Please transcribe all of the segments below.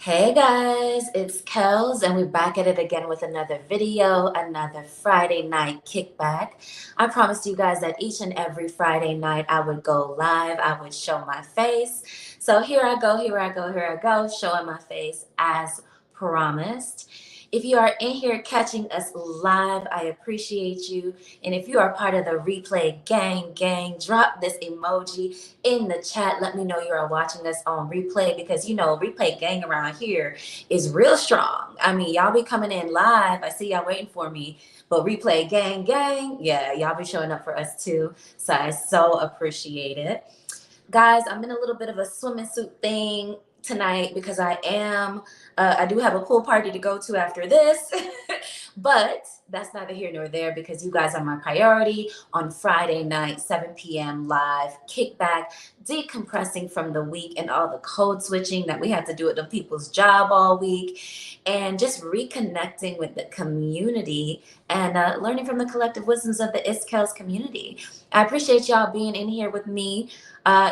Hey guys, it's Kells, and we're back at it again with another video, another Friday night kickback. I promised you guys that each and every Friday night I would go live, I would show my face. So here I go, showing my face as promised. If you are in here catching us live, I appreciate you. And if you are part of the replay gang, drop this emoji in the chat. Let me know you are watching us on replay because replay gang around here is real strong. I mean, y'all be coming in live. I see y'all waiting for me. But replay gang, yeah, y'all be showing up for us too. So I so appreciate it. Guys, I'm in a little bit of a swimming suit thing tonight because I do have a pool party to go to after this. But that's neither here nor there because you guys are my priority on Friday night, 7 p.m. live kickback, decompressing from the week and all the code switching that we had to do at the people's job all week, and just reconnecting with the community and learning from the collective wisdoms of the KELLS community. I appreciate y'all being in here with me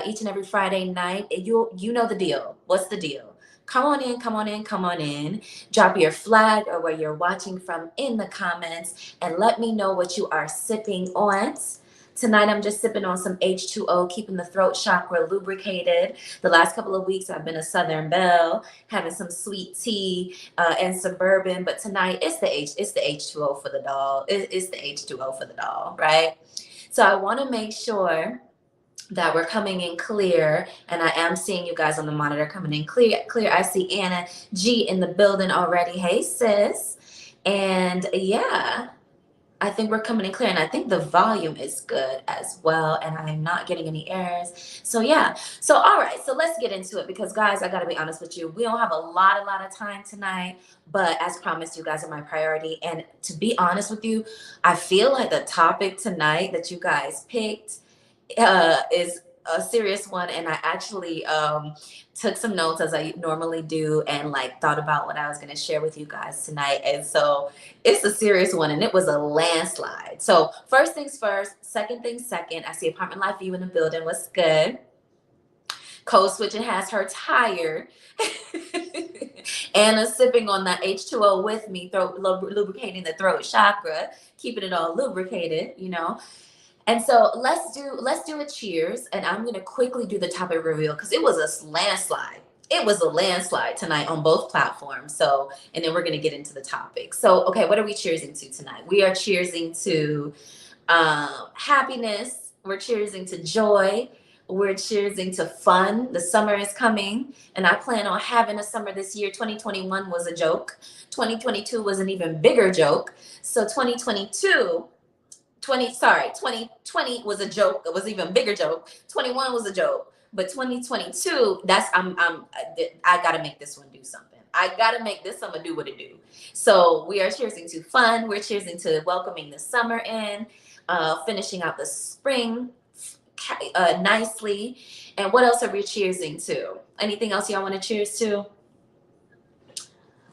each and every Friday night. You know the deal. What's the deal? Come on in. Drop your flag or where you're watching from in the comments and let me know what you are sipping on. Tonight, I'm just sipping on some H2O, keeping the throat chakra lubricated. The last couple of weeks, I've been a Southern Belle, having some sweet tea and some bourbon. But tonight, it's the H2O for the doll. It's the H2O for the doll, right? So I want to make sure that we're coming in clear, and I am seeing you guys on the monitor coming in clear. I see Anna G in the building already. Hey sis. And yeah, I think we're coming in clear, and I think the volume is good as well, and I'm not getting any errors. So yeah, so all right, so let's get into it because guys, I gotta be honest with you, we don't have a lot of time tonight, but as promised, you guys are my priority. And to be honest with you, I feel like the topic tonight that you guys picked is a serious one, and I actually took some notes as I normally do and like thought about what I was going to share with you guys tonight. And so it's a serious one, and it was a landslide. So first things first, second things second, I see Apartment Life View in the building. What's good? Code switching has her tired. Anna sipping on that H2O with me, lubricating the throat chakra, keeping it all lubricated, And so let's do a cheers, and I'm gonna quickly do the topic reveal because it was a landslide. It was a landslide tonight on both platforms. So, and then we're gonna get into the topic. So, okay, what are we cheersing to tonight? We are cheersing to happiness. We're cheersing to joy. We're cheersing to fun. The summer is coming, and I plan on having a summer this year. 2021 was a joke. 2022 was an even bigger joke. So 2020 was a joke. It was even bigger joke. 21 was a joke, but 2022, I gotta make this one do something. I gotta make this summer do what it do. So we are cheersing to fun. We're cheersing to welcoming the summer in, finishing out the spring nicely. And what else are we cheersing to? Anything else y'all want to cheers to?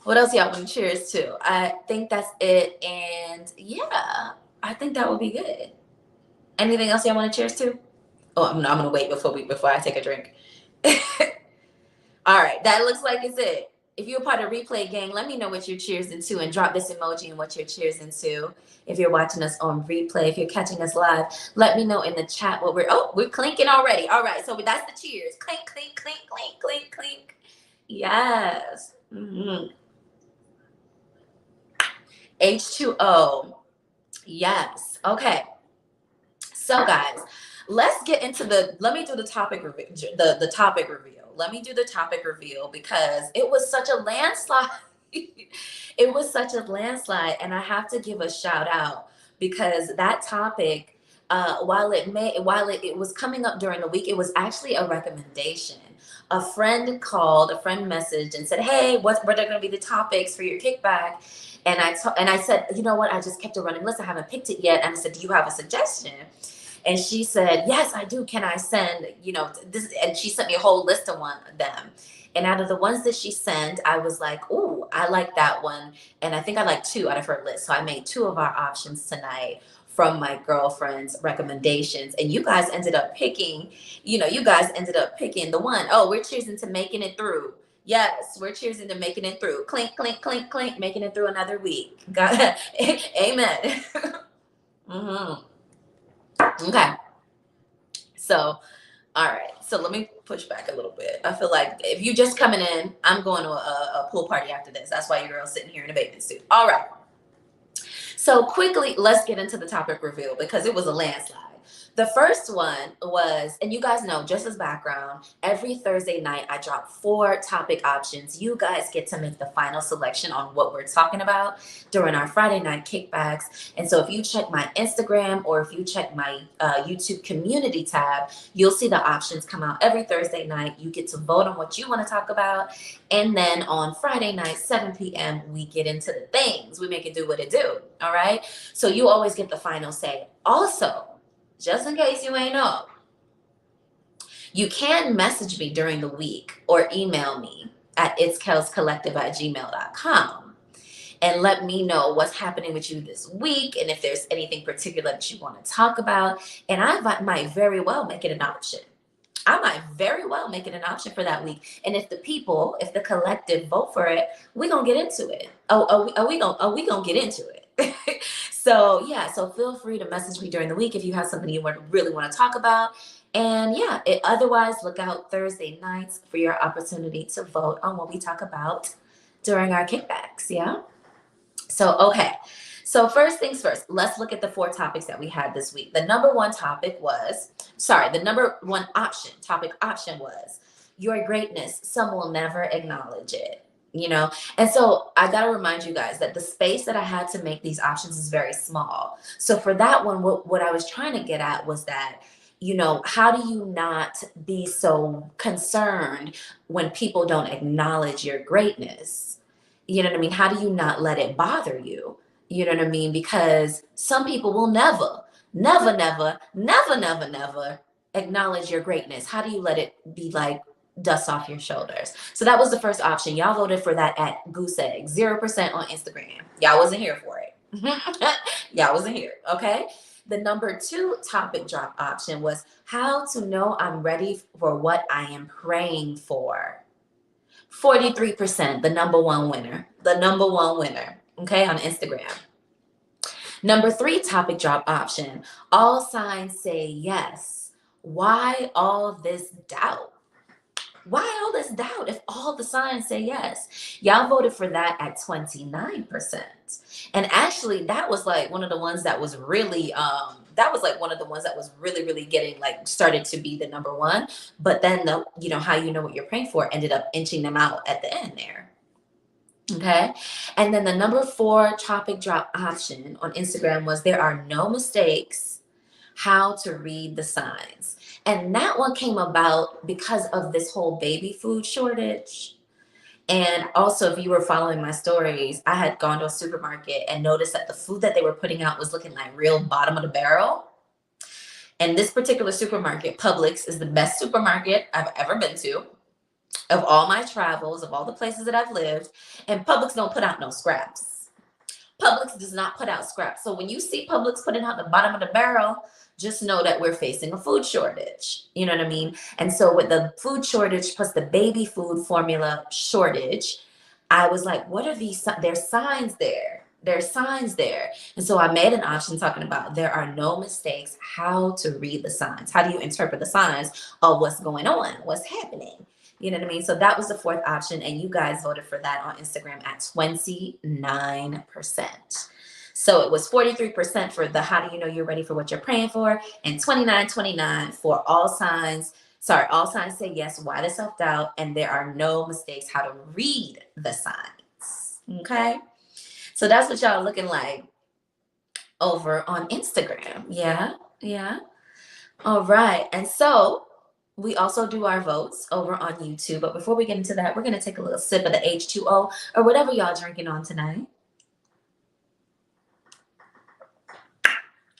What else y'all want to cheers to? I think that's it. And yeah, I think that would be good. Anything else y'all want to cheers to? Oh, I'm gonna wait before I take a drink. All right, that looks like it's it. If you're part of Replay Gang, let me know what you're cheersing to and drop this emoji and what you're cheersing to. If you're watching us on replay, if you're catching us live, let me know in the chat what we're clinking already. All right, so that's the cheers. Clink, clink, clink, clink, clink, clink. Yes. H2O. Yes. Okay. So guys, let's get into let me do the topic reveal. The topic reveal. Let me do the topic reveal because it was such a landslide. It was such a landslide, and I have to give a shout out because that topic, while it was coming up during the week, it was actually a recommendation. A friend messaged and said, "Hey, what are going to be the topics for your kickback?" And I said, "You know what? I just kept a running list. I haven't picked it yet." And I said, "Do you have a suggestion?" And she said, "Yes, I do. Can I send, this?" And she sent me a whole list of them. And out of the ones that she sent, I was like, "Ooh, I like that one." And I think I like 2 out of her list. So I made 2 of our options tonight from my girlfriend's recommendations. And you guys ended up picking the one. Oh, we're choosing to making it through. Yes, we're cheersing to making it through. Clink, clink, clink, clink, making it through another week. God, amen. hmm Okay. So, all right. So let me push back a little bit. I feel like if you just coming in, I'm going to a pool party after this. That's why your girl's sitting here in a bathing suit. All right. So quickly, let's get into the topic reveal because it was a landslide. The first one was, and you guys know, just as background, every Thursday night I drop 4 topic options. You guys get to make the final selection on what we're talking about during our Friday night kickbacks. And so if you check my Instagram or if you check my YouTube community tab, you'll see the options come out every Thursday night. You get to vote on what you want to talk about. And then on Friday night, 7 p.m., we get into the things. We make it do what it do. All right. So you always get the final say. Also, just in case you ain't know, you can message me during the week or email me at itskellscollective@gmail.com and let me know what's happening with you this week and if there's anything particular that you want to talk about. And I might very well make it an option. I might very well make it an option for that week. And if the collective vote for it, we're gonna get into it. Are we gonna get into it? So yeah, so feel free to message me during the week if you have something you really want to talk about. And yeah, otherwise look out Thursday nights for your opportunity to vote on what we talk about during our kickbacks. Yeah. So okay. So first things first, let's look at the 4 topics that we had this week. The number one topic was, the number one topic option was your greatness. Some will never acknowledge it, you know? And so I got to remind you guys that the space that I had to make these options is very small. So for that one, what I was trying to get at was that, you know, how do you not be so concerned when people don't acknowledge your greatness? You know what I mean? How do you not let it bother you? You know what I mean? Because some people will never, never, never, never, never, never acknowledge your greatness. How do you let it be like dust off your shoulders? So that was the first option. Y'all voted for that at Goose Egg, 0% on Instagram. Y'all wasn't here for it. Y'all wasn't here. Okay. The number 2 topic drop option was how to know I'm ready for what I am praying for. 43%, the number one winner, okay, on Instagram. Number 3 topic drop option, all signs say yes. Why all this doubt? Why all this doubt if all the signs say yes? Y'all voted for that at 29%. And actually, that was like one of the ones that was really, really getting like started to be the number one. But then how you know what you're praying for ended up inching them out at the end there. Okay. And then the number 4 topic drop option on Instagram was there are no mistakes, how to read the signs. And that one came about because of this whole baby food shortage. And also, if you were following my stories, I had gone to a supermarket and noticed that the food that they were putting out was looking like real bottom of the barrel. And this particular supermarket, Publix, is the best supermarket I've ever been to. Of all my travels, of all the places that I've lived, and Publix don't put out no scraps. Publix does not put out scraps. So when you see Publix putting out the bottom of the barrel, just know that we're facing a food shortage. You know what I mean? And so with the food shortage plus the baby food formula shortage, I was like, what are these? There's signs there. There's signs there. And so I made an option talking about there are no mistakes, how to read the signs. How do you interpret the signs of what's going on, what's happening? You know what I mean? So that was the 4th option. And you guys voted for that on Instagram at 29%. So it was 43% for the how do you know you're ready for what you're praying for, and 29 for all signs say yes, why the self-doubt, and there are no mistakes, how to read the signs. Okay. So that's what y'all looking like over on Instagram. Yeah. Yeah. All right. And so we also do our votes over on YouTube. But before we get into that, we're going to take a little sip of the H2O or whatever y'all drinking on tonight.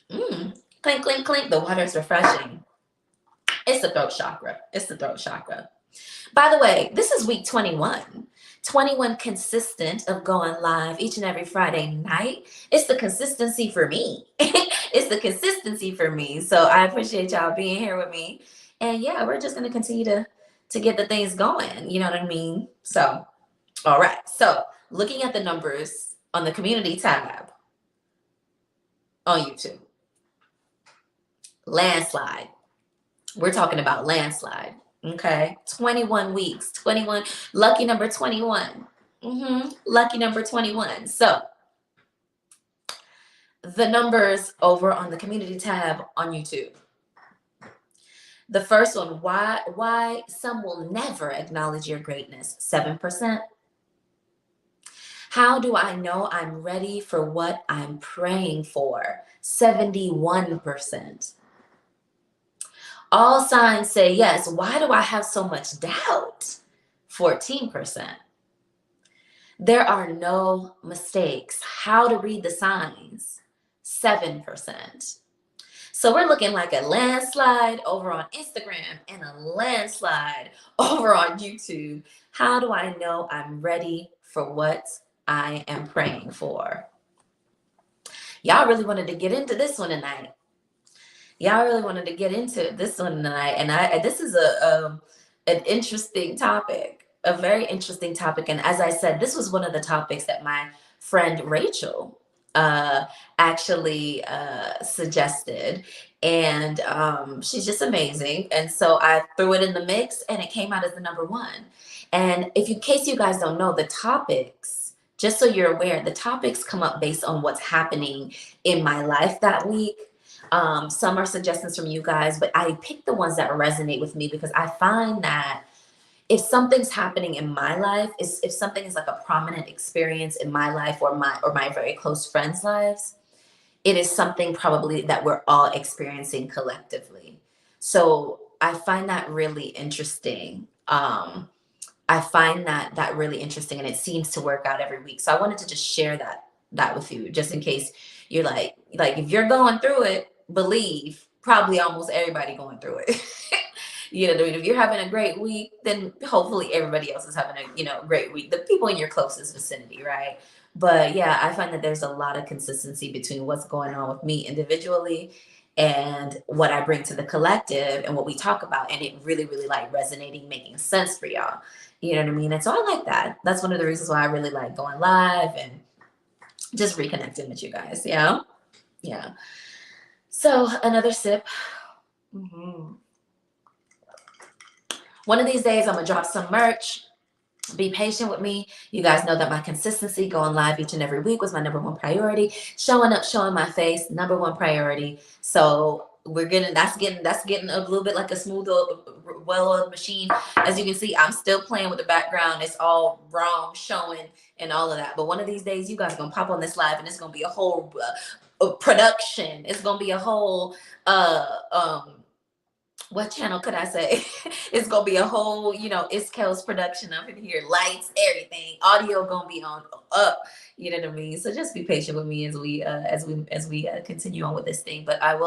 Clink, clink, clink. The water is refreshing. It's the throat chakra. By the way, this is week 21. 21 consistent of going live each and every Friday night. It's the consistency for me. So I appreciate y'all being here with me. And yeah, we're just going to continue to to get the things going. You know what I mean? So, all right. So, looking at the numbers on the community tab on YouTube, landslide. We're talking about landslide. Okay. 21 weeks, 21, lucky number 21. Lucky number 21. So, the numbers over on the community tab on YouTube. The first one, why some will never acknowledge your greatness, 7%. How do I know I'm ready for what I'm praying for, 71%. All signs say yes. Why do I have so much doubt, 14%. There are no mistakes. How to read the signs, 7%. So we're looking like a landslide over on Instagram and a landslide over on YouTube. How do I know I'm ready for what I am praying for? Y'all really wanted to get into this one tonight. And this is an interesting topic, a very interesting topic. And as I said, this was one of the topics that my friend Rachel actually suggested, and she's just amazing. And so I threw it in the mix, and it came out as the number one. And in case you guys don't know, the topics, just so you're aware, the topics come up based on what's happening in my life that week. Some are suggestions from you guys, but I picked the ones that resonate with me because I find that if something's happening in my life, if something is like a prominent experience in my life or my very close friends' lives, it is something probably that we're all experiencing collectively. So I find that really interesting. I find that really interesting, and it seems to work out every week. So I wanted to just share that with you, just in case you're like if you're going through it, believe probably almost everybody going through it. You know what I mean? If you're having a great week, then hopefully everybody else is having a great week. The people in your closest vicinity, right? But yeah, I find that there's a lot of consistency between what's going on with me individually and what I bring to the collective and what we talk about, and it really, really like resonating, making sense for y'all. You know what I mean? And so I like that. That's one of the reasons why I really like going live and just reconnecting with you guys. Yeah. Yeah. So another sip. One of these days, I'm going to drop some merch. Be patient with me. You guys know that my consistency, going live each and every week, was my number one priority. Showing up, showing my face, number one priority. So that's getting a little bit like a smooth, well-oiled machine. As you can see, I'm still playing with the background. It's all wrong, showing, and all of that. But one of these days, you guys are gonna pop on this live, and it's gonna be a whole production. It's gonna be a whole what channel could I say? It's gonna be a whole, it's KELLS production up in here, lights, everything, audio gonna be on up. You know what I mean? So just be patient with me as we continue on with this thing. But y'all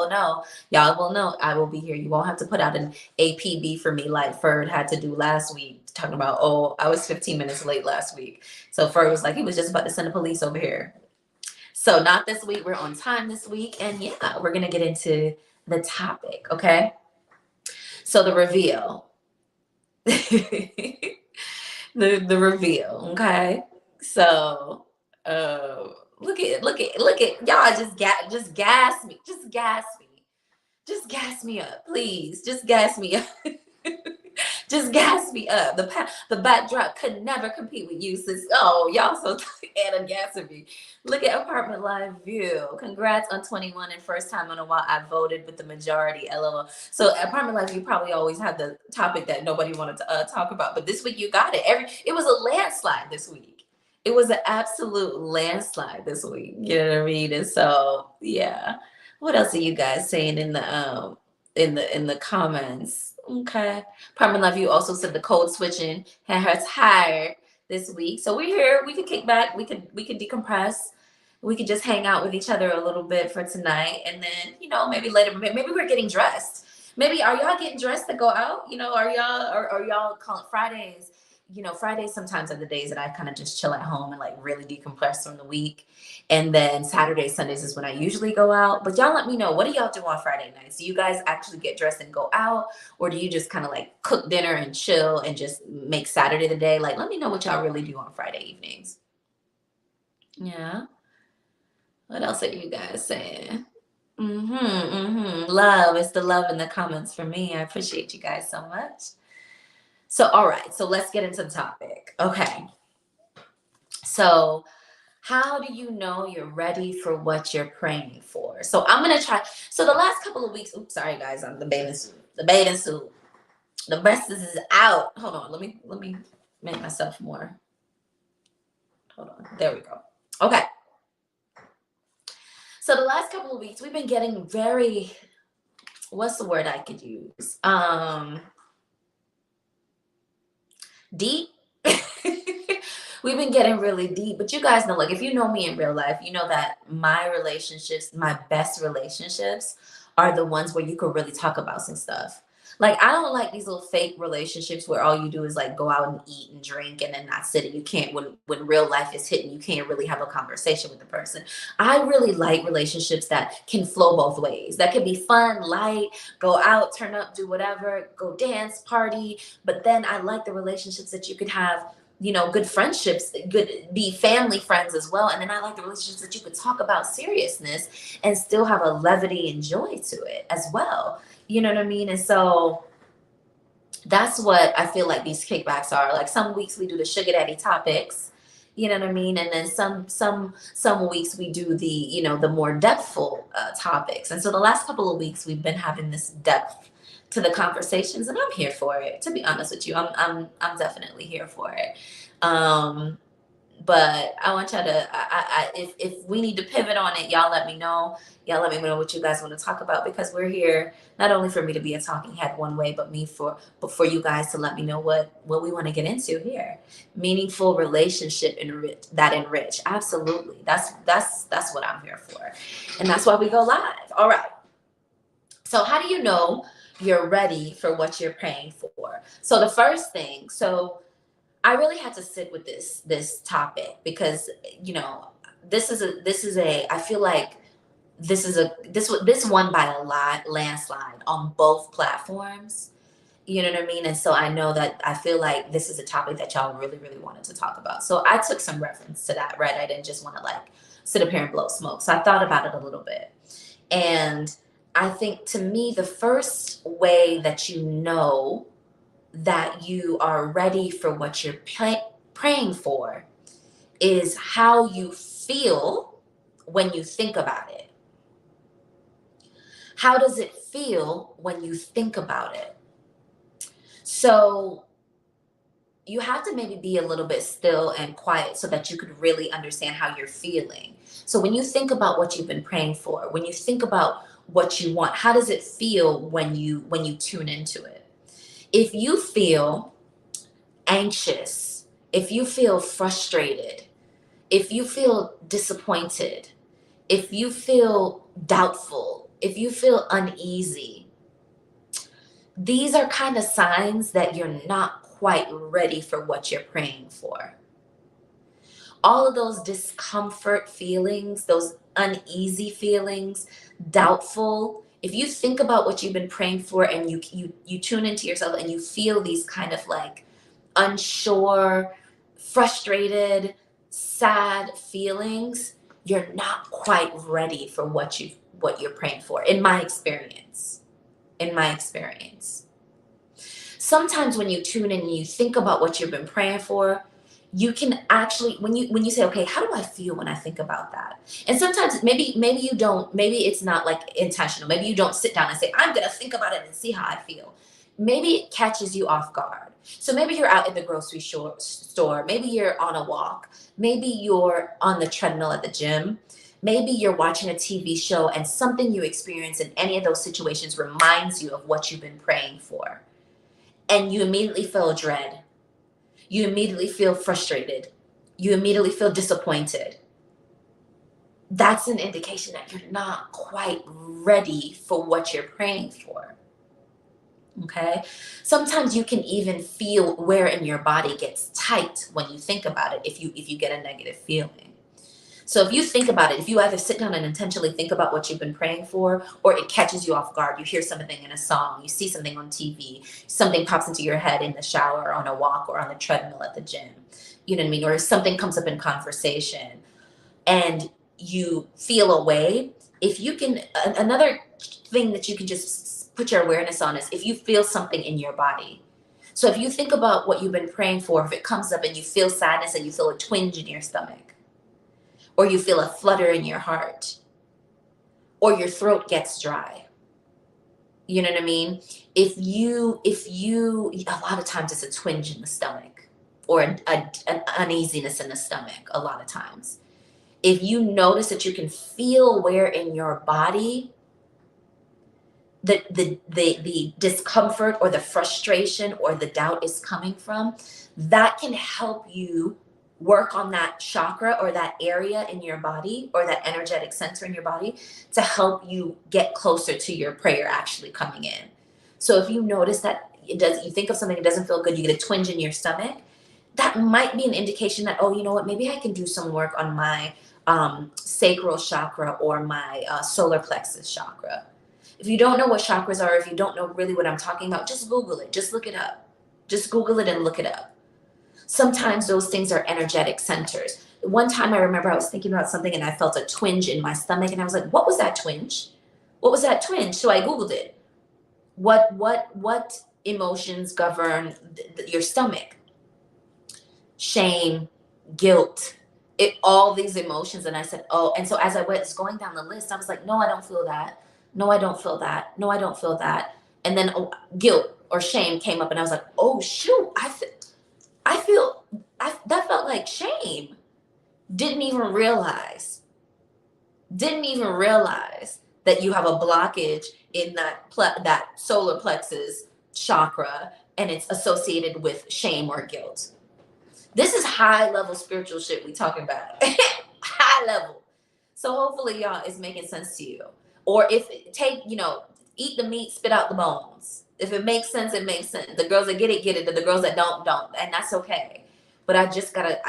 will know, I will be here. You won't have to put out an APB for me like Ferd had to do last week, talking about, oh, I was 15 minutes late last week. So Ferd was like, he was just about to send the police over here. So not this week. We're on time this week, and yeah, we're gonna get into the topic. Okay. So the reveal, the reveal. Okay. So, look at y'all. Just gas me. Just gas me up, please. Just gas me up. Just gas me up. The backdrop could never compete with you, sis. Oh, y'all so Anna gassing me. Look at Apartment Live View. Congrats on 21 and first time in a while I voted with the majority. LOL. So Apartment Live View probably always had the topic that nobody wanted to talk about, but this week you got it. It was a landslide this week. It was an absolute landslide this week. You know what I mean? And so yeah. What else are you guys saying in the comments? Okay. Apartment Live View also said the code switching had her tired this week. So we're here. We could kick back. We could decompress. We could just hang out with each other a little bit for tonight. And then, maybe later, maybe we're getting dressed. Maybe are y'all getting dressed to go out? Are y'all calling Fridays? Fridays sometimes are the days that I kind of just chill at home and like really decompress from the week. And then Saturdays, Sundays is when I usually go out. But y'all let me know, what do y'all do on Friday nights? Do you guys actually get dressed and go out? Or do you just kind of like cook dinner and chill and just make Saturday the day? Like, let me know what y'all really do on Friday evenings. Yeah. What else are you guys saying? Love. It's the love in the comments for me. I appreciate you guys so much. So, all right. So let's get into the topic. Okay. So, how do you know you're ready for what you're praying for? So I'm gonna try. So the last couple of weeks, oops, sorry guys, I'm the bathing suit. The bathing suit. The breast is out. Hold on, let me make myself more. Hold on. There we go. Okay. So the last couple of weeks, we've been getting very, what's the word I could use? Deep. We've been getting really deep, but you guys know, like, if you know me in real life, you know that my relationships, my best relationships, are the ones where you could really talk about some stuff. Like, I don't like these little fake relationships where all you do is like go out and eat and drink and then not sit, and you can't, when real life is hitting, you can't really have a conversation with the person. I really like relationships that can flow both ways, that can be fun, light, go out, turn up, do whatever, go dance, party. But then I like the relationships that you could have, good friendships, be family friends as well. And then I like the relationships that you could talk about seriousness and still have a levity and joy to it as well. You know what I mean? And so that's what I feel like these kickbacks are. Like, some weeks we do the sugar daddy topics, you know what I mean? And then some weeks we do the more depthful topics. And so the last couple of weeks we've been having this depth to the conversations, and I'm here for it. To be honest with you, I'm definitely here for it. But I want y'all to, if we need to pivot on it, y'all let me know. Y'all let me know what you guys want to talk about, because we're here not only for me to be a talking head one way, but for you guys to let me know what we want to get into here. Meaningful relationship that enrich. Absolutely. That's what I'm here for. And that's why we go live. All right. So how do you know you're ready for what you're praying for? So the first thing, I really had to sit with this topic, because this is a I feel like this won by a lot, landslide, on both platforms. You know what I mean? And so I know that I feel like this is a topic that y'all really, really wanted to talk about. So I took some reference to that, right? I didn't just want to like sit up here and blow smoke. So I thought about it a little bit. And I think, to me, the first way that you know that you are ready for what you're praying for is how you feel when you think about it. How does it feel when you think about it? So you have to maybe be a little bit still and quiet so that you could really understand how you're feeling. So when you think about what you've been praying for, when you think about what you want, how does it feel when you tune into it? If you feel anxious, if you feel frustrated, if you feel disappointed, if you feel doubtful, if you feel uneasy, these are kind of signs that you're not quite ready for what you're praying for. All of those discomfort feelings, those uneasy feelings, doubtful, if you think about what you've been praying for and you tune into yourself and you feel these kind of like unsure, frustrated, sad feelings, you're not quite ready for what you're praying for, in my experience. Sometimes when you tune in and you think about what you've been praying for, you can actually, when you say, okay, how do I feel when I think about that? And sometimes maybe you don't, maybe it's not like intentional. Maybe you don't sit down and say, I'm going to think about it and see how I feel. Maybe it catches you off guard. So maybe you're out at the grocery store. Maybe you're on a walk. Maybe you're on the treadmill at the gym. Maybe you're watching a TV show and something you experience in any of those situations reminds you of what you've been praying for. And you immediately feel dread. You immediately feel frustrated. You immediately feel disappointed. That's an indication that you're not quite ready for what you're praying for. Okay. Sometimes you can even feel where in your body gets tight when you think about it, if you get a negative feeling. So if you think about it, if you either sit down and intentionally think about what you've been praying for, or it catches you off guard, you hear something in a song, you see something on TV, something pops into your head in the shower, or on a walk, or on the treadmill at the gym, you know what I mean? Or something comes up in conversation and you feel a way, if you can, another thing that you can just put your awareness on is if you feel something in your body. So if you think about what you've been praying for, if it comes up and you feel sadness and you feel a twinge in your stomach, or you feel a flutter in your heart, or your throat gets dry. You know what I mean? If you, a lot of times it's a twinge in the stomach, or an uneasiness in the stomach, a lot of times. If you notice that you can feel where in your body the discomfort or the frustration or the doubt is coming from, that can help you work on that chakra or that area in your body, or that energetic center in your body, to help you get closer to your prayer actually coming in. So if you notice that you think of something that doesn't feel good, you get a twinge in your stomach, that might be an indication that, oh, you know what, maybe I can do some work on my sacral chakra, or my solar plexus chakra. If you don't know what chakras are, if you don't know really what I'm talking about, just Google it. Just look it up. Just Google it and look it up. Sometimes those things are energetic centers. One time I remember I was thinking about something and I felt a twinge in my stomach, and I was like, what was that twinge? What was that twinge? So I Googled it. What emotions govern your stomach? Shame, guilt, all these emotions. And I said, oh, and so as I was going down the list, I was like, no, I don't feel that. No, I don't feel that. No, I don't feel that. And then guilt or shame came up, and I was like, oh shoot, I feel, that felt like shame. Didn't even realize, that you have a blockage in that solar plexus chakra, and it's associated with shame or guilt. This is high level spiritual shit we talking about. High level. So hopefully y'all it's making sense to you. Or if eat the meat, spit out the bones. If it makes sense, it makes sense. The girls that get it, the girls that don't, and that's okay. But I just gotta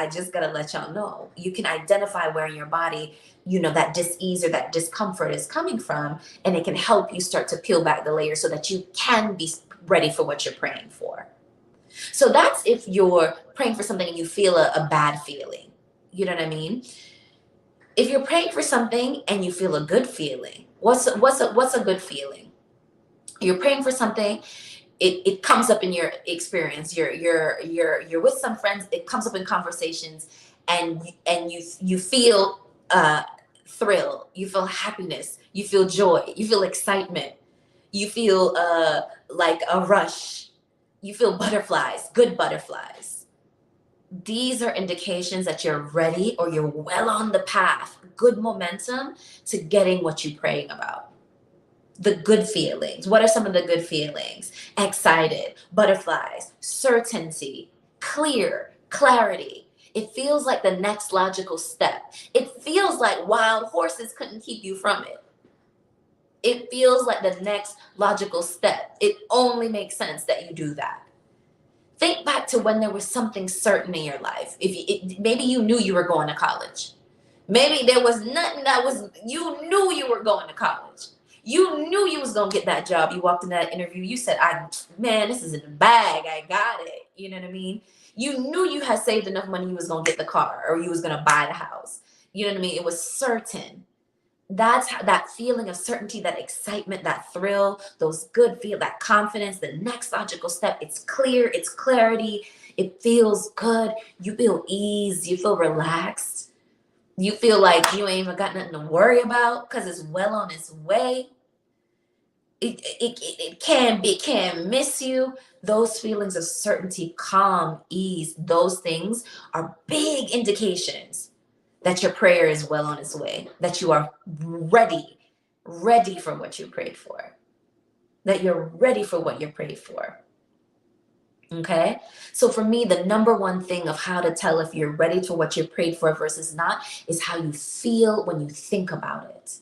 let y'all know. You can identify where in your body, that dis-ease or that discomfort is coming from, and it can help you start to peel back the layers so that you can be ready for what you're praying for. So that's if you're praying for something and you feel a bad feeling. You know what I mean? If you're praying for something and you feel a good feeling, what's a good feeling? You're praying for something, it comes up in your experience. You're with some friends, it comes up in conversations, and you feel thrill, you feel happiness, you feel joy, you feel excitement, you feel like a rush, you feel butterflies, good butterflies. These are indications that you're ready, or you're well on the path, good momentum to getting what you're praying about. The good feelings. What are some of the good feelings? Excited, butterflies, certainty, clear, clarity. It feels like the next logical step. It feels like wild horses couldn't keep you from it. It feels like the next logical step. It only makes sense that you do that. Think back to when there was something certain in your life. Maybe you knew you were going to college. Maybe there was nothing you knew you were going to college. You knew you was going to get that job. You walked in that interview. You said, man, this is in the bag. I got it. You know what I mean? You knew you had saved enough money, you was going to get the car, or you was going to buy the house. You know what I mean? It was certain. That's that feeling of certainty, that excitement, that thrill, those good feel, that confidence, the next logical step. It's clear, it's clarity. It feels good. You feel ease. You feel relaxed. You feel like you ain't even got nothing to worry about because it's well on its way. It can miss you. Those feelings of certainty, calm, ease, those things are big indications that your prayer is well on its way, that you are ready for what you prayed for, that you're ready for what you prayed for. Okay. So for me, the number one thing of how to tell if you're ready for what you prayed for versus not is how you feel when you think about it.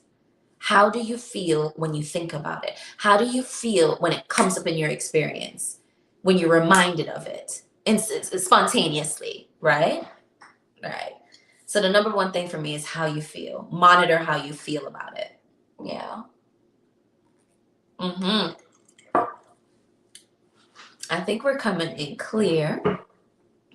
How do you feel when you think about it? How do you feel when it comes up in your experience? When you're reminded of it? Spontaneously, right? Right. So the number one thing for me is how you feel. Monitor how you feel about it. Yeah. Mm-hmm. I think we're coming in clear.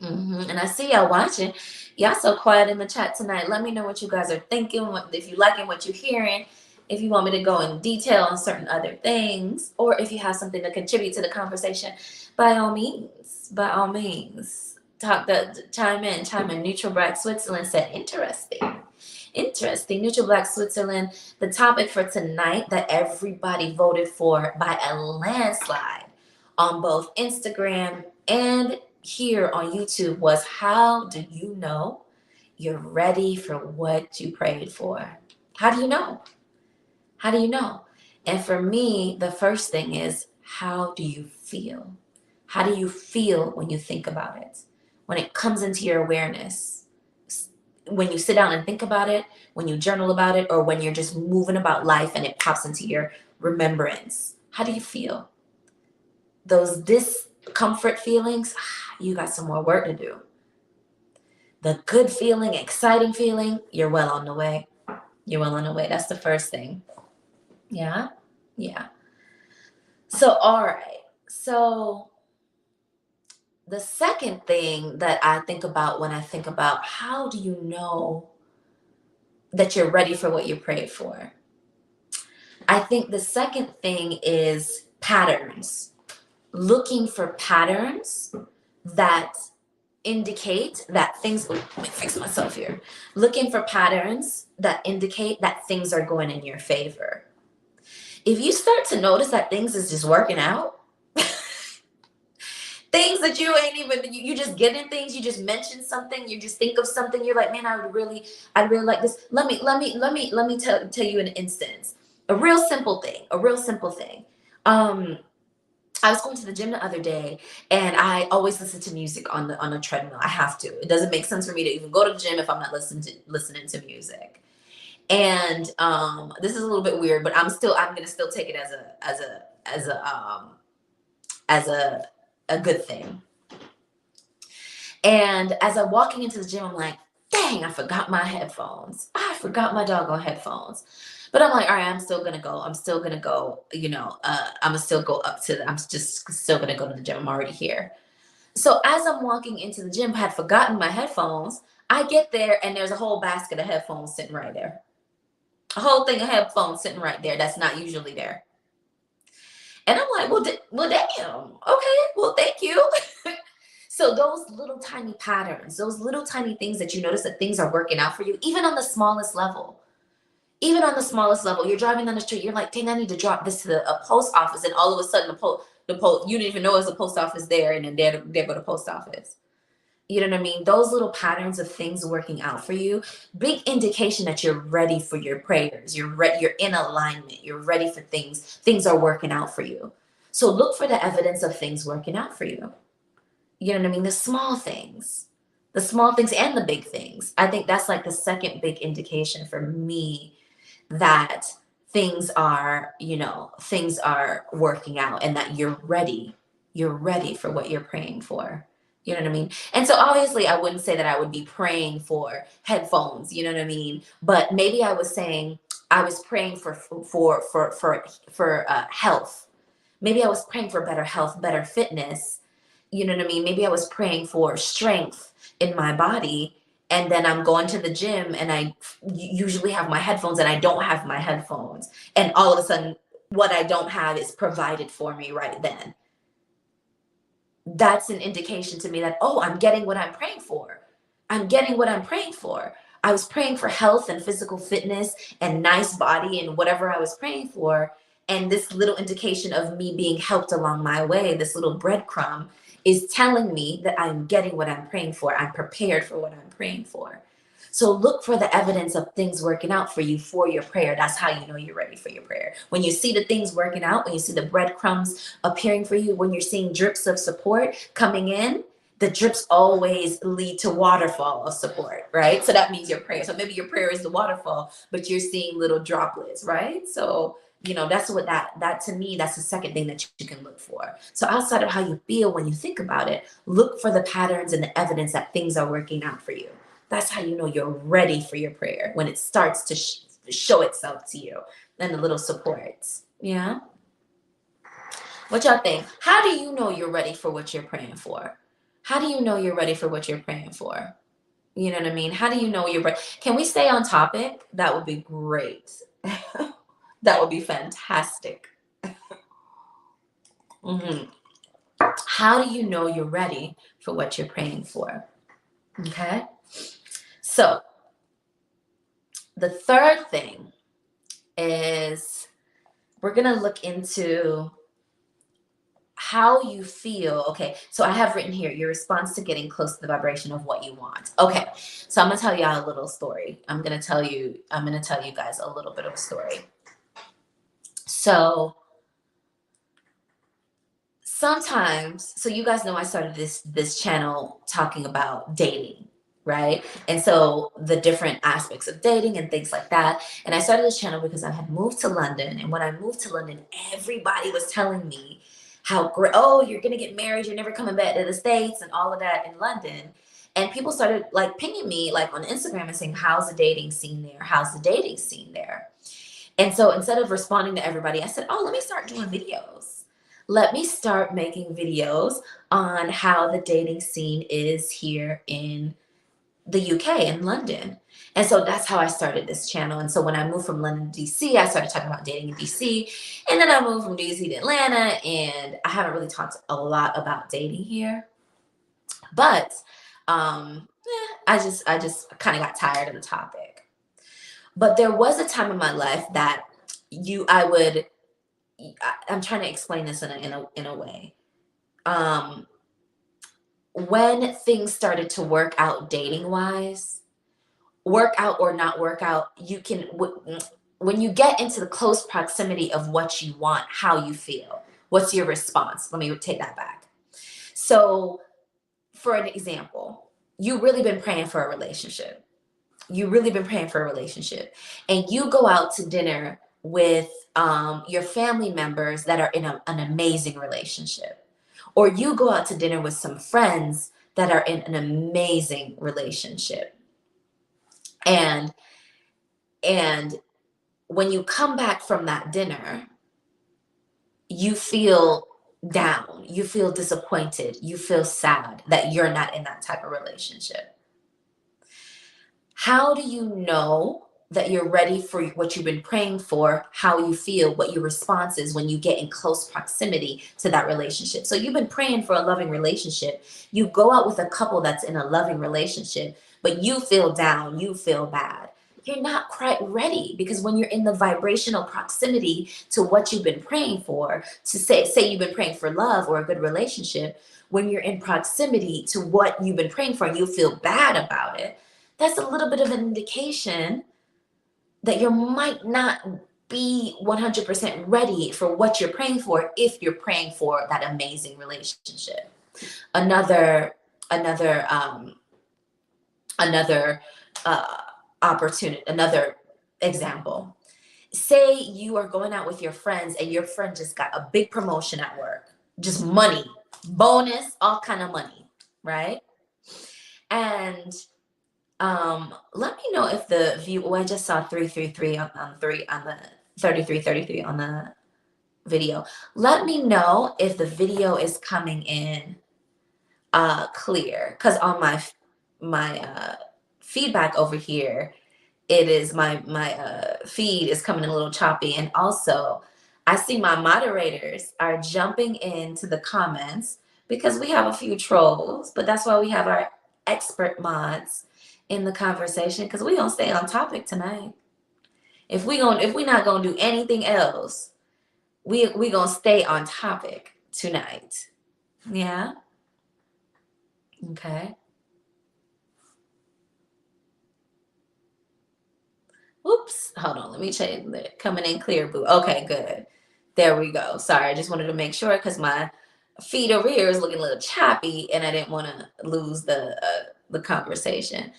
And I see y'all watching. Y'all so quiet in the chat tonight. Let me know what you guys are thinking. If you liking what you're hearing. If you want me to go in detail on certain other things, or if you have something to contribute to the conversation, by all means. By all means. Chime in. Neutral Black Switzerland said, interesting. Interesting. Neutral Black Switzerland. The topic for tonight that everybody voted for by a landslide on both Instagram and here on YouTube was, how do you know you're ready for what you prayed for? How do you know? How do you know? And for me, the first thing is, how do you feel? How do you feel when you think about it? When it comes into your awareness? When you sit down and think about it, when you journal about it, or when you're just moving about life and it pops into your remembrance? How do you feel? Those discomfort feelings, you got some more work to do. The good feeling, exciting feeling, you're well on the way. You're well on the way. That's the first thing. Yeah. Yeah. So, all right. So, the second thing that I think about when I think about how do you know that you're ready for what you prayed for? I think the second thing is patterns. Looking for patterns that indicate that things, let me fix myself here. Looking for patterns that indicate that things are going in your favor. If you start to notice that things is just working out, things that you ain't even, you just get in things, you just mention something, you just think of something, you're like, man, I'd really like this. Let me tell you an instance. A real simple thing. I was going to the gym the other day, and I always listen to music on the treadmill. I have to. It doesn't make sense for me to even go to the gym if I'm not listening to music. And this is a little bit weird, but I'm gonna still take it as a good thing. And as I'm walking into the gym, I'm like, dang, I forgot my headphones. I forgot my doggone headphones. But I'm like, all right, I'm still gonna go. I'm gonna still go I'm just still gonna go to the gym. I'm already here. So as I'm walking into the gym, I had forgotten my headphones. I get there and there's a whole basket of headphones sitting right there. A whole thing of headphones sitting right there. That's not usually there. And I'm like, well, damn. Okay, well, thank you. So those little tiny patterns, those little tiny things that you notice that things are working out for you, even on the smallest level. Even on the smallest level, you're driving down the street, you're like, dang, I need to drop this to a post office. And all of a sudden, you didn't even know there's a post office there, and then there go the post office. You know what I mean? Those little patterns of things working out for you, big indication that you're ready for your prayers. You're in alignment. You're ready for things. Things are working out for you. So look for the evidence of things working out for you. You know what I mean? The small things and the big things. I think that's like the second big indication for me that things are working out and that you're ready for what you're praying for. You know what I mean? And so obviously I wouldn't say that I would be praying for headphones, you know what I mean? But maybe I was saying I was praying for health. Maybe I was praying for better health, better fitness. You know what I mean? Maybe I was praying for strength in my body. And then I'm going to the gym and I usually have my headphones and I don't have my headphones. And all of a sudden, what I don't have is provided for me right then. That's an indication to me that, oh, I'm getting what I'm praying for. I'm getting what I'm praying for. I was praying for health and physical fitness and nice body and whatever I was praying for. And this little indication of me being helped along my way, this little breadcrumb, is telling me that I'm getting what I'm praying for. I'm prepared for what I'm praying for. So look for the evidence of things working out for you for your prayer. That's how you know you're ready for your prayer. When you see the things working out, when you see the breadcrumbs appearing for you, when you're seeing drips of support coming in, the drips always lead to waterfall of support, right? So that means your prayer. So maybe your prayer is the waterfall, but you're seeing little droplets, right? So, that's what that to me, that's the second thing that you can look for. So outside of how you feel when you think about it, look for the patterns and the evidence that things are working out for you. That's how you know you're ready for your prayer, when it starts to show itself to you, and the little supports. Yeah. What y'all think? How do you know you're ready for what you're praying for? How do you know you're ready for what you're praying for? You know what I mean? How do you know you're ready? Can we stay on topic? That would be great. That would be fantastic. Hmm. How do you know you're ready for what you're praying for? Okay. So the third thing is we're going to look into how you feel. Okay, so I have written here your response to getting close to the vibration of what you want. Okay, so I'm gonna tell y'all a little story. I'm gonna tell you guys a little bit of a story. So sometimes, so you guys know I started this channel talking about dating, right? And so the different aspects of dating and things like that. And I started this channel because I had moved to London, and when I moved to London, everybody was telling me how great, oh, you're gonna get married, you're never coming back to the States, and all of that in London. And people started like pinging me like on Instagram and saying, how's the dating scene there? How's the dating scene there? And so instead of responding to everybody, I said, oh, let me start doing videos. Let me start making videos on how the dating scene is here in the UK, in London. And so that's how I started this channel. And so when I moved from London to DC, I started talking about dating in DC. And then I moved from DC to Atlanta, and I haven't really talked a lot about dating here. But I just kind of got tired of the topic. But there was a time in my life that I'm trying to explain this in a way. When things started to work out dating wise, work out or not work out, when you get into the close proximity of what you want, how you feel, what's your response? Let me take that back. So, for an example, you really been praying for a relationship. You really been praying for a relationship, and you go out to dinner with your family members that are in an amazing relationship, or you go out to dinner with some friends that are in an amazing relationship, and and when you come back from that dinner, you feel down, you feel disappointed, you feel sad that you're not in that type of relationship. How do you know that you're ready for what you've been praying for, how you feel, what your response is when you get in close proximity to that relationship? So you've been praying for a loving relationship. You go out with a couple that's in a loving relationship, but you feel down, you feel bad. You're not quite ready, because when you're in the vibrational proximity to what you've been praying for, to say you've been praying for love or a good relationship, when you're in proximity to what you've been praying for and you feel bad about it, that's a little bit of an indication that you might not be 100% ready for what you're praying for, if you're praying for that amazing relationship. Another opportunity, another example. Say you are going out with your friends and your friend just got a big promotion at work, just money, bonus, all kind of money, right? And let me know if the view. Oh, I just saw 333 on the 3333 on the video. Let me know if the video is coming in clear, because on my feedback over here, it is my feed is coming in a little choppy, and also I see my moderators are jumping into the comments because we have a few trolls, but that's why we have our expert mods in the conversation, because we gonna stay on topic tonight. If we not gonna do anything else, we gonna stay on topic tonight. Yeah. Okay. Oops. Hold on. Let me change it. Coming in clear, boo. Okay, good. There we go. Sorry, I just wanted to make sure, because my feed over here is looking a little choppy, and I didn't want to lose the conversation.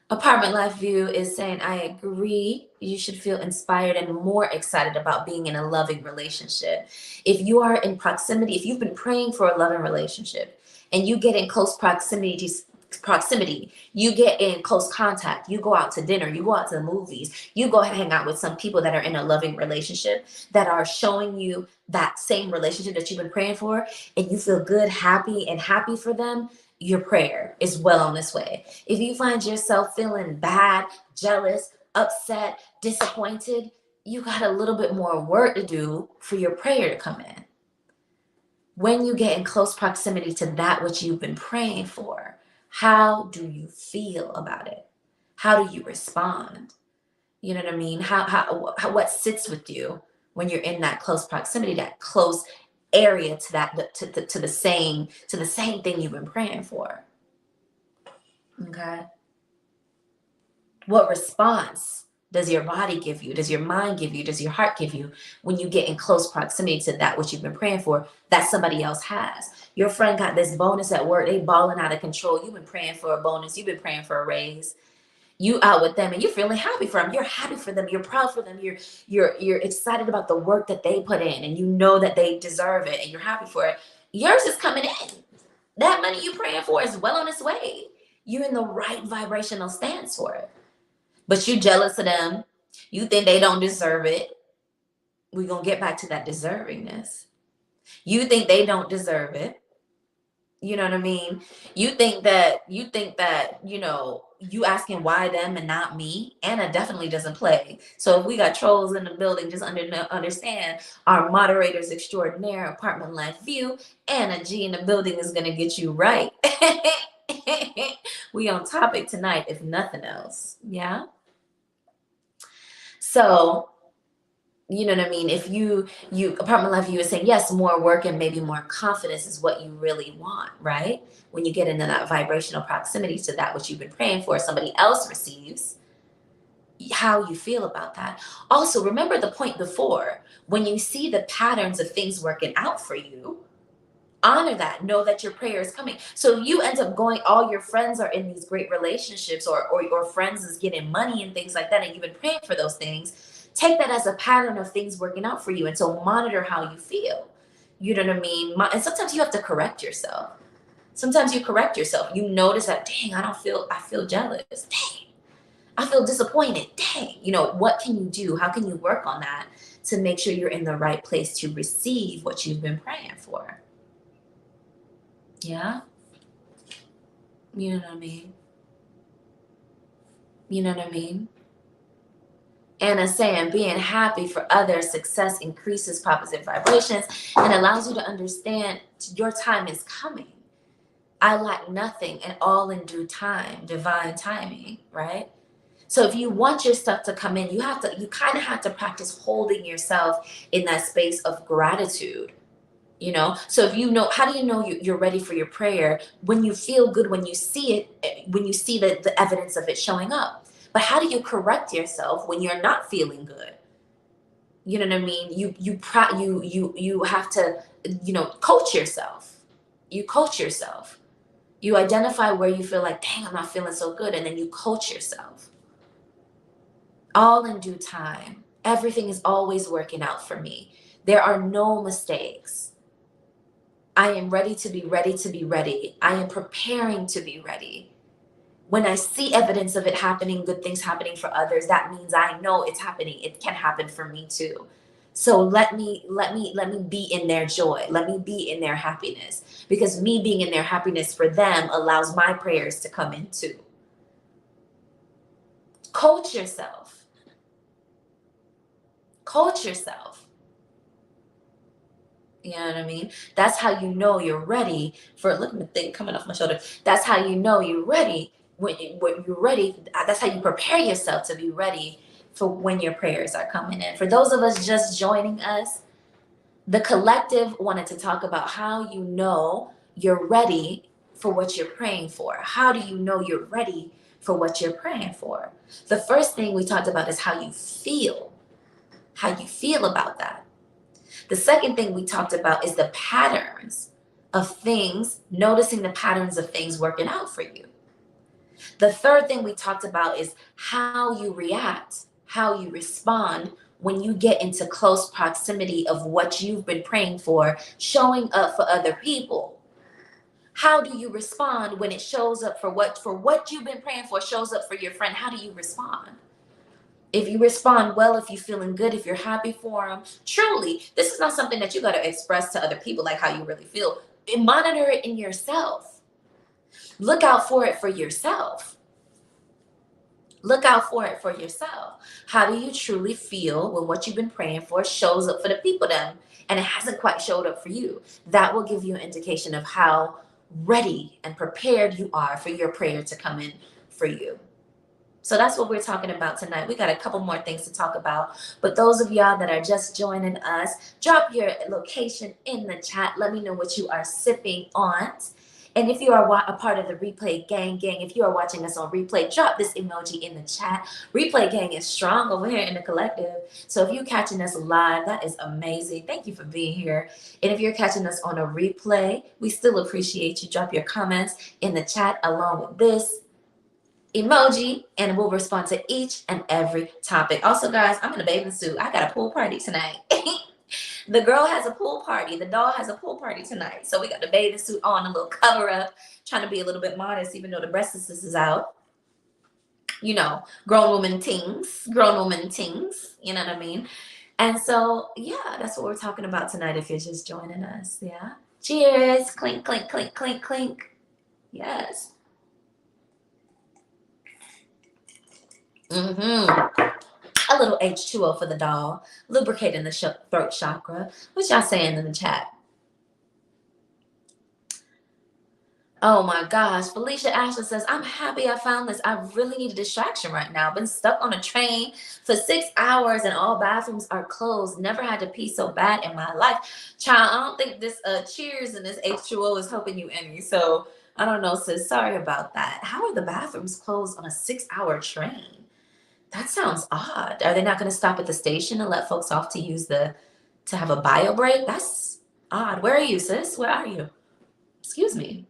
Apartment Life View is saying, I agree. You should feel inspired and more excited about being in a loving relationship. If you are in proximity, if you've been praying for a loving relationship and you get in close proximity, you get in close contact, you go out to dinner, you go out to the movies, you go hang out with some people that are in a loving relationship that are showing you that same relationship that you've been praying for, and you feel good, happy for them, your prayer is well on its way. If you find yourself feeling bad, jealous, upset, disappointed, you got a little bit more work to do for your prayer to come in. When you get in close proximity to that which you've been praying for, how do you feel about it? How do you respond? You know what I mean? What sits with you when you're in that close proximity, that close area to that to the same thing you've been praying for? Okay. What response does your body give you? Does your mind give you? Does your heart give you when you get in close proximity to that which you've been praying for that somebody else has? Your friend got this bonus at work. They balling out of control. You've been praying for a bonus. You've been praying for a raise. You out with them and you're feeling happy for them. You're happy for them. You're proud for them. You're excited about the work that they put in, and you know that they deserve it, and you're happy for it. Yours is coming in. That money you praying for is well on its way. You're in the right vibrational stance for it. But you jealous of them. You think they don't deserve it. We're going to get back to that deservingness. You think they don't deserve it. You know what I mean? You think that, you asking why them and not me. Anna definitely doesn't play. So if we got trolls in the building, just understand our moderators extraordinaire, Apartment Life View, Anna G in the building is going to get you right. We on topic tonight, if nothing else. Yeah. So, you know what I mean? If you Apartment Life, you were saying, yes, more work and maybe more confidence is what you really want, right? When you get into that vibrational proximity to that which you've been praying for, somebody else receives, how you feel about that. Also, remember the point before, when you see the patterns of things working out for you, honor that. Know that your prayer is coming. So if you end up going, all your friends are in these great relationships, or your friends is getting money and things like that, and you've been praying for those things, take that as a pattern of things working out for you. And so monitor how you feel. You know what I mean? And sometimes you have to correct yourself. Sometimes you correct yourself. You notice that, dang, I feel jealous. Dang, I feel disappointed. Dang, what can you do? How can you work on that to make sure you're in the right place to receive what you've been praying for? Yeah. You know what I mean? You know what I mean? Anna saying, being happy for others' success increases positive vibrations and allows you to understand your time is coming. I lack nothing, and all in due time, divine timing, right? So if you want your stuff to come in, you kind of have to practice holding yourself in that space of gratitude. So if how do you know you're ready for your prayer? When you feel good, when you see it, when you see the evidence of it showing up. But how do you correct yourself when you're not feeling good? You know what I mean? You have to, coach yourself. You coach yourself. You identify where you feel like, dang, I'm not feeling so good, and then you coach yourself. All in due time. Everything is always working out for me. There are no mistakes. I am ready to be ready to be ready. I am preparing to be ready. When I see evidence of it happening, good things happening for others, that means I know it's happening. It can happen for me too. So let me be in their joy. Let me be in their happiness, because me being in their happiness for them allows my prayers to come in too. Coach yourself. Coach yourself. You know what I mean? That's how you know you're ready for, look at the thing coming off my shoulder. That's how you know you're ready. When you're ready, that's how you prepare yourself to be ready for when your prayers are coming in. For those of us just joining us, the collective wanted to talk about how you know you're ready for what you're praying for. How do you know you're ready for what you're praying for? The first thing we talked about is how you feel about that. The second thing we talked about is the patterns of things, noticing the patterns of things working out for you. The third thing we talked about is how you react, how you respond when you get into close proximity of what you've been praying for, showing up for other people. How do you respond when it shows up for what you've been praying for shows up for your friend? How do you respond? If you respond well, if you're feeling good, if you're happy for them, truly, this is not something that you got to express to other people like how you really feel. Monitor it in yourself. Look out for it for yourself. Look out for it for yourself. How do you truly feel when what you've been praying for shows up for the people then and it hasn't quite showed up for you? That will give you an indication of how ready and prepared you are for your prayer to come in for you. So that's what we're talking about tonight. We got a couple more things to talk about. But those of y'all that are just joining us, drop your location in the chat. Let me know what you are sipping on. And if you are a part of the Replay Gang, if you are watching us on replay, drop this emoji in the chat. Replay Gang is strong over here in the collective. So if you're catching us live, that is amazing. Thank you for being here. And if you're catching us on a replay, we still appreciate you. Drop your comments in the chat along with this emoji, and we'll respond to each and every topic. Also, guys, I'm in a bathing suit. I got a pool party tonight. The girl has a pool party. The doll has a pool party tonight. So we got the bathing suit on, a little cover up, trying to be a little bit modest, even though the breastlessness is out. You know, grown woman tings, you know what I mean? And so, yeah, that's what we're talking about tonight if you're just joining us. Yeah. Cheers. Clink, clink, clink, clink, clink. Yes. A little H2O for the doll, lubricating the throat chakra. What y'all saying in the chat? Oh my gosh. Felicia Ashley says, I'm happy I found this. I really need a distraction right now. Been stuck on a train for 6 hours and all bathrooms are closed. Never had to pee so bad in my life. Child, I don't think this cheers and this H2O is helping you any. So I don't know, sis. Sorry about that. How are the bathrooms closed on a 6-hour train? That sounds odd. Are they not going to stop at the station and let folks off to have a bio break? That's odd. Where are you, sis? Where are you? Excuse me.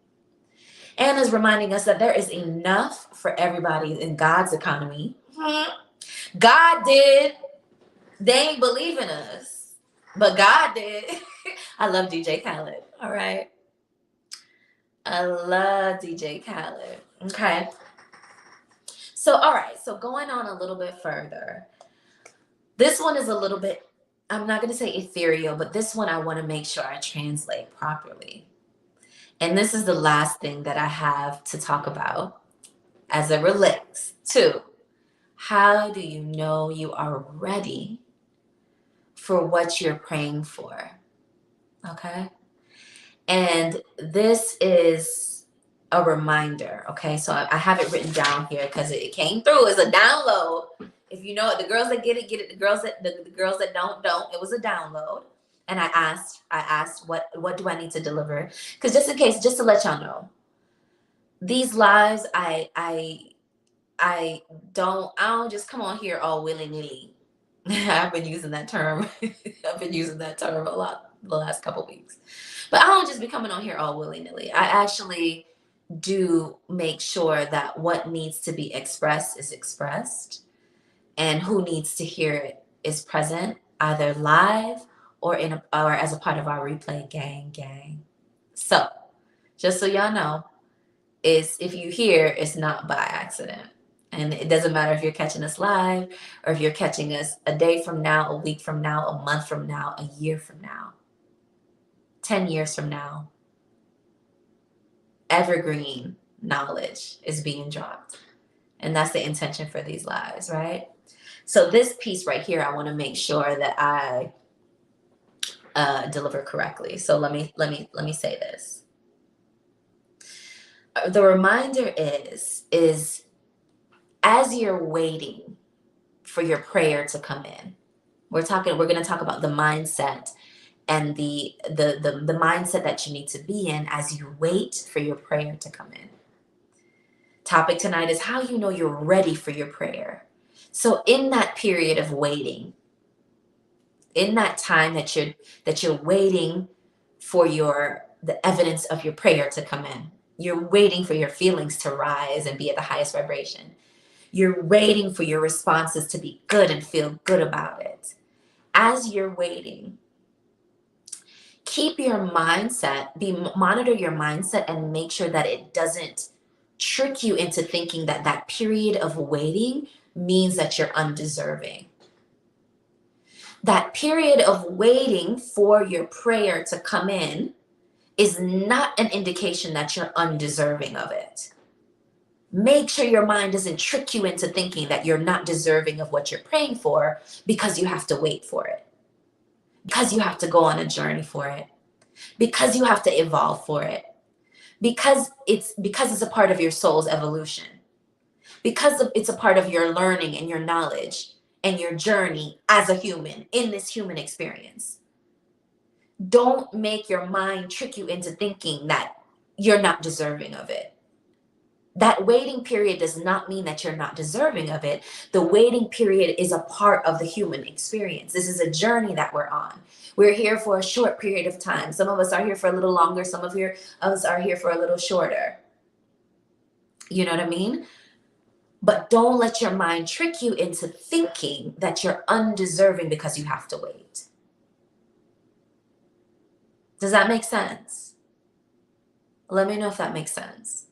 Anna's reminding us that there is enough for everybody in God's economy. God did. They ain't believe in us, but God did. I love DJ Khaled. All right. I love DJ Khaled. Okay. So, all right. So going on a little bit further. This one is a little bit, I'm not going to say ethereal, but this one I want to make sure I translate properly. And this is the last thing that I have to talk about as it relates to how do you know you are ready for what you're praying for? Okay. And this is a reminder. Okay. So I have it written down here because it came through as a download. If you know it, the girls that get it, get it. The girls that don't. It was a download. And I asked what do I need to deliver? Because just in case, just to let y'all know, these lives, I don't just come on here all willy-nilly. I've been using that term. I've been using that term a lot the last couple weeks. But I don't just be coming on here all willy-nilly. I actually do make sure that what needs to be expressed is expressed. And who needs to hear it is present, either live or or as a part of our Replay gang. So, just so y'all know, if you hear, it's not by accident. And it doesn't matter if you're catching us live or if you're catching us a day from now, a week from now, a month from now, a year from now, 10 years from now. Evergreen knowledge is being dropped. And that's the intention for these lives, right? So this piece right here, I want to make sure that I deliver correctly. So let me say this. The reminder is as you're waiting for your prayer to come in, we're going to talk about the mindset and the mindset that you need to be in as you wait for your prayer to come in. Topic tonight is how you know you're ready for your prayer. So in that period of waiting, in that time that you're waiting for your the evidence of your prayer to come in. You're waiting for your feelings to rise and be at the highest vibration. You're waiting for your responses to be good and feel good about it. As you're waiting, keep your mindset, monitor your mindset and make sure that it doesn't trick you into thinking that that period of waiting means that you're undeserving. That period of waiting for your prayer to come in is not an indication that you're undeserving of it. Make sure your mind doesn't trick you into thinking that you're not deserving of what you're praying for because you have to wait for it, because you have to go on a journey for it, because you have to evolve for it, because it's a part of your soul's evolution, because it's a part of your learning and your knowledge and your journey as a human in this human experience. Don't make your mind trick you into thinking that you're not deserving of it. That waiting period does not mean that you're not deserving of it. The waiting period is a part of the human experience. This is a journey that we're on. We're here for a short period of time. Some of us are here for a little longer. Some of us are here for a little shorter. You know what I mean? But don't let your mind trick you into thinking that you're undeserving because you have to wait. Does that make sense? Let me know if that makes sense.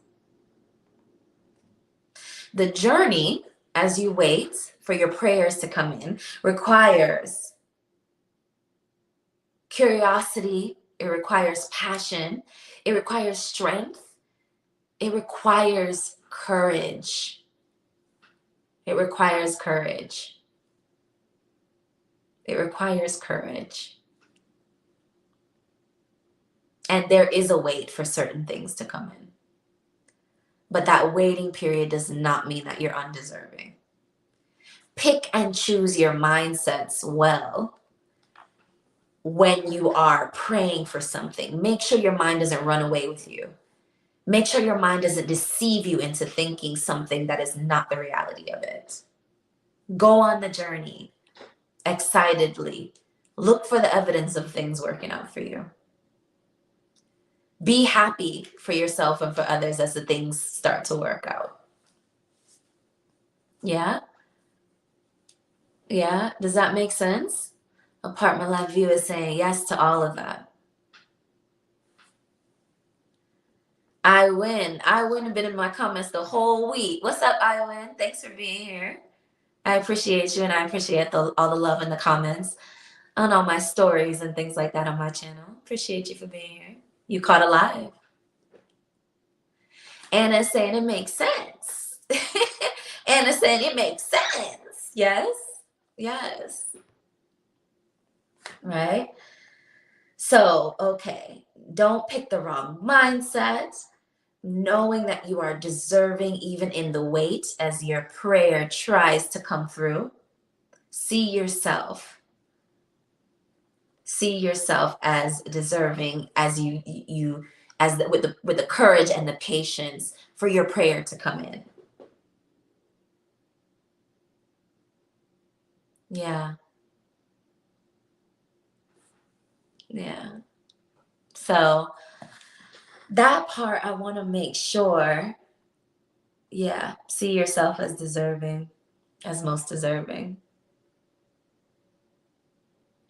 The journey, as you wait for your prayers to come in, requires curiosity, it requires passion, it requires strength, it requires courage. It requires courage. It requires courage. And there is a wait for certain things to come in. But that waiting period does not mean that you're undeserving. Pick and choose your mindsets well when you are praying for something. Make sure your mind doesn't run away with you. Make sure your mind doesn't deceive you into thinking something that is not the reality of it. Go on the journey excitedly. Look for the evidence of things working out for you. Be happy for yourself and for others as the things start to work out. Yeah? Yeah? Does that make sense? Apartment Live View is saying yes to all of that. I win. Have been in my comments the whole week. What's up, I win? Thanks for being here. I appreciate you, and I appreciate all the love in the comments on all my stories and things like that on my channel. Appreciate you for being here. You caught alive. Anna's saying it makes sense. Anna's saying it makes sense. Yes. Yes. Right? So, okay. Don't pick the wrong mindset. Knowing that you are deserving even in the wait as your prayer tries to come through. See yourself as deserving as with the courage and the patience for your prayer to come in. Yeah. So that part I want to make sure, see yourself as deserving, as most deserving.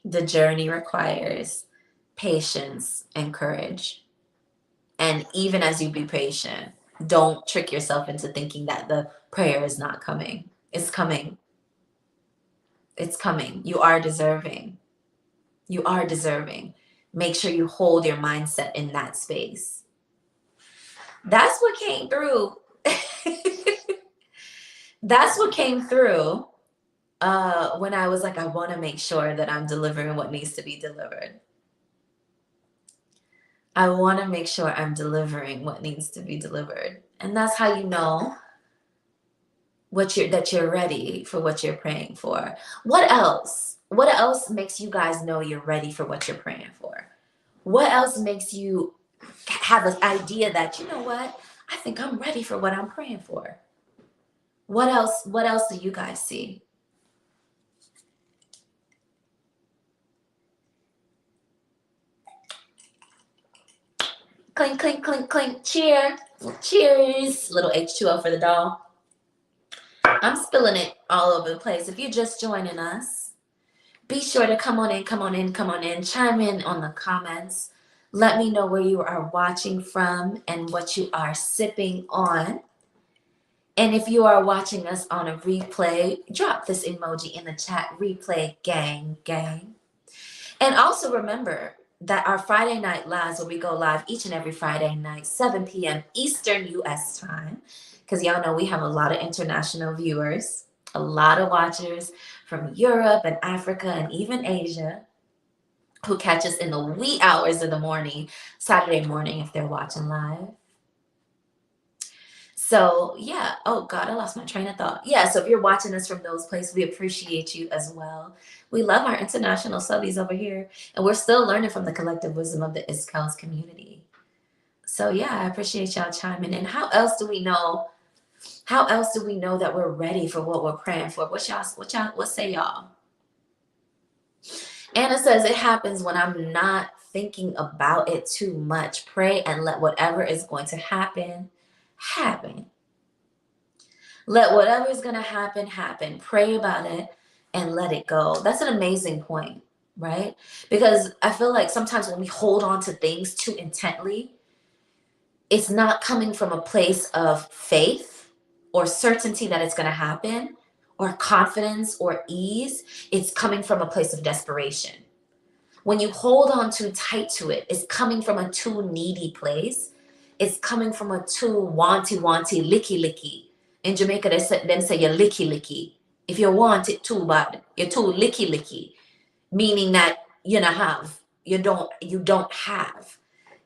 The journey requires patience and courage. And even as you be patient, don't trick yourself into thinking that the prayer is not coming. It's coming. It's coming. You are deserving. You are deserving. Make sure you hold your mindset in that space. That's what came through. That's what came through when I was like, I want to make sure that I'm delivering what needs to be delivered. I want to make sure I'm what needs to be delivered. And that's how you know that you're ready for what you're praying for. What else? What else makes you guys know you're ready for what you're praying for? What else makes you have an idea that, you know what? I think I'm ready for what I'm praying for. What else do you guys see? Clink, clink, clink, clink. Cheer. Cheers. Little H2O for the doll. I'm spilling it all over the place. If you're just joining us, be sure to come on in, come on in, come on in. Chime in on the comments. Let me know where you are watching from and what you are sipping on. And if you are watching us on a replay, drop this emoji in the chat. Replay gang, gang. And also remember that our Friday night lives, where we go live each and every Friday night, 7 p.m. Eastern U.S. time, because y'all know we have a lot of international viewers, a lot of watchers from Europe and Africa and even Asia who catch us in the wee hours of the morning, Saturday morning if they're watching live. So yeah, oh God, I lost my train of thought. Yeah, so if you're watching us from those places, we appreciate you as well. We love our international subbies over here, and we're still learning from the collective wisdom of the KELLS community. So yeah, I appreciate y'all chiming in. How else do we know? How else do we know that we're ready for what we're praying for? What say y'all? Anna says it happens when I'm not thinking about it too much. Pray and let whatever is going to happen, happen. Let whatever is going to happen, happen. Pray about it and let it go. That's an amazing point, right? Because I feel like sometimes when we hold on to things too intently, it's not coming from a place of faith or certainty that it's going to happen or confidence or ease. It's coming from a place of desperation. When you hold on too tight to it, it's coming from a too needy place. It's coming from a too wanty, licky, licky. In Jamaica, them say you're licky, licky. If you want it too bad, you're too licky, licky. Meaning that you don't have. You don't have.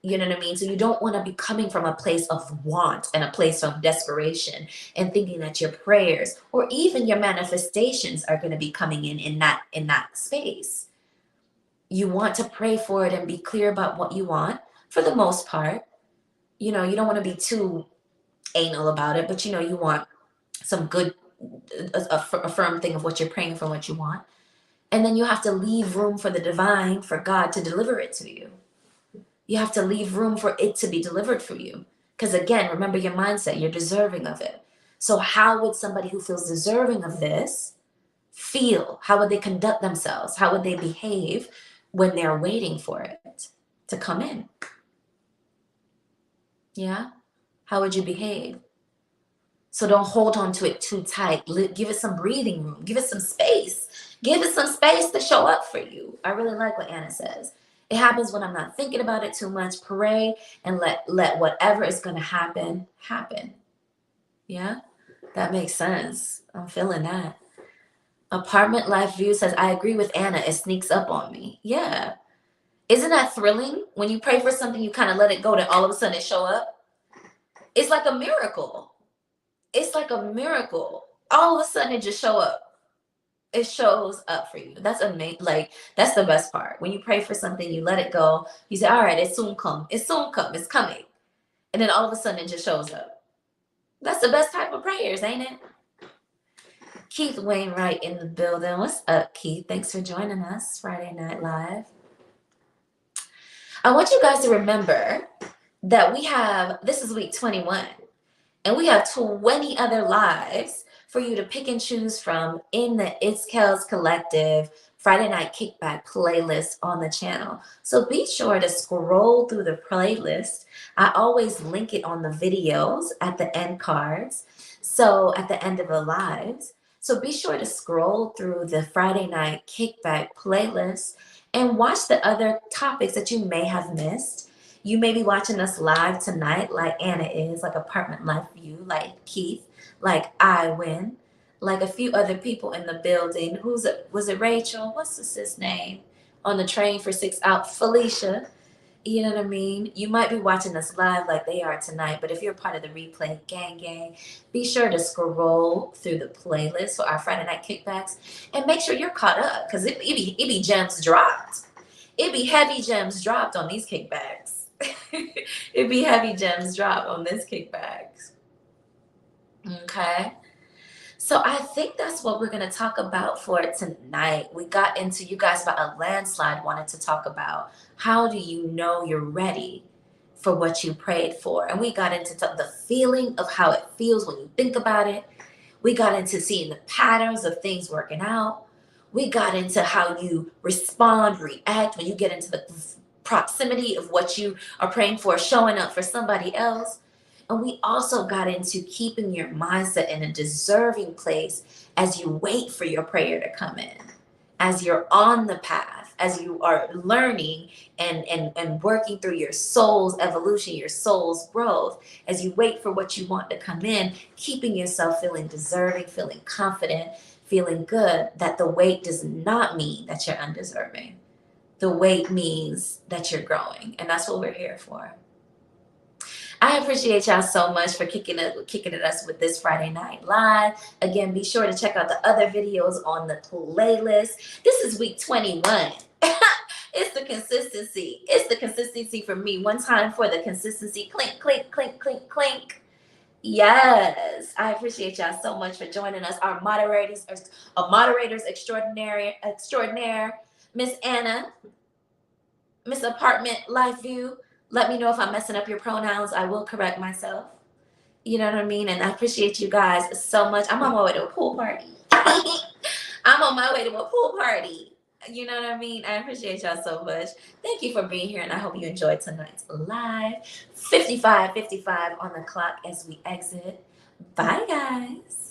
You know what I mean? So you don't want to be coming from a place of want and a place of desperation and thinking that your prayers or even your manifestations are going to be coming in that space. You want to pray for it and be clear about what you want for the most part. You know, you don't want to be too anal about it, but you know, you want some good, a firm thing of what you're praying for, what you want. And then you have to leave room for the divine, for God to deliver it to you. You have to leave room for it to be delivered for you. Because again, remember your mindset, you're deserving of it. So how would somebody who feels deserving of this feel? How would they conduct themselves? How would they behave when they're waiting for it to come in? Yeah? How would you behave? So don't hold on to it too tight. Give it some breathing room. Give it some space. Give it some space to show up for you. I really like what Anna says. It happens when I'm not thinking about it too much. Pray and let whatever is going to happen, happen. Yeah? That makes sense. I'm feeling that. Apartment Life View says, I agree with Anna. It sneaks up on me. Yeah. Isn't that thrilling? When you pray for something, you kind of let it go, then all of a sudden it show up. It's like a miracle. It's like a miracle. All of a sudden it just show up. It shows up for you. That's amazing. Like, that's the best part. When you pray for something, you let it go. You say, all right, it soon come. It soon come. It's coming. And then all of a sudden it just shows up. That's the best type of prayers, ain't it? Keith Wainwright in the building. What's up, Keith? Thanks for joining us Friday Night Live. I want you guys to remember that this is week 21, and we have 20 other lives for you to pick and choose from in the KELLS Collective Friday Night Kickback playlist on the channel. So be sure to scroll through the playlist. I always link it on the videos at the end cards. So at the end of the lives. So be sure to scroll through the Friday Night Kickback playlist and watch the other topics that you may have missed. You may be watching us live tonight, like Anna is, like Apartment Life View, like Keith, like I Win, like a few other people in the building. Was it Rachel? What's the sis name? On the train for 6 hours, Felicia. You know what I mean? You might be watching us live like they are tonight, but if you're part of the replay gang, be sure to scroll through the playlist for our Friday Night Kickbacks and make sure you're caught up, because it be gems dropped. It be heavy gems dropped on these kickbacks. It be heavy gems dropped on this kickbacks. Okay. So I think that's what we're going to talk about for tonight. We got into, you guys about a landslide wanted to talk about. How do you know you're ready for what you prayed for. And we got into the feeling of how it feels when you think about it. We got into seeing the patterns of things working out. We got into how you respond, react when you get into the proximity of what you are praying for, showing up for somebody else. And we also got into keeping your mindset in a deserving place as you wait for your prayer to come in, as you're on the path, as you are learning and working through your soul's evolution, your soul's growth, as you wait for what you want to come in, keeping yourself feeling deserving, feeling confident, feeling good, that the wait does not mean that you're undeserving. The wait means that you're growing, and that's what we're here for. I appreciate y'all so much for kicking at us with this Friday Night Live. Again, be sure to check out the other videos on the playlist. This is week 21. It's the consistency. It's the consistency for me. One time for the consistency. Clink, clink, clink, clink, clink. Yes, I appreciate y'all so much for joining us. Our moderators extraordinaire, Miss Anna, Miss Apartment Life View. Let me know if I'm messing up your pronouns. I will correct myself. You know what I mean? And I appreciate you guys so much. I'm on my way to a pool party. I'm on my way to a pool party. You know what I mean? I appreciate y'all so much. Thank you for being here, and I hope you enjoyed tonight's live. 55 on the clock as we exit. Bye, guys.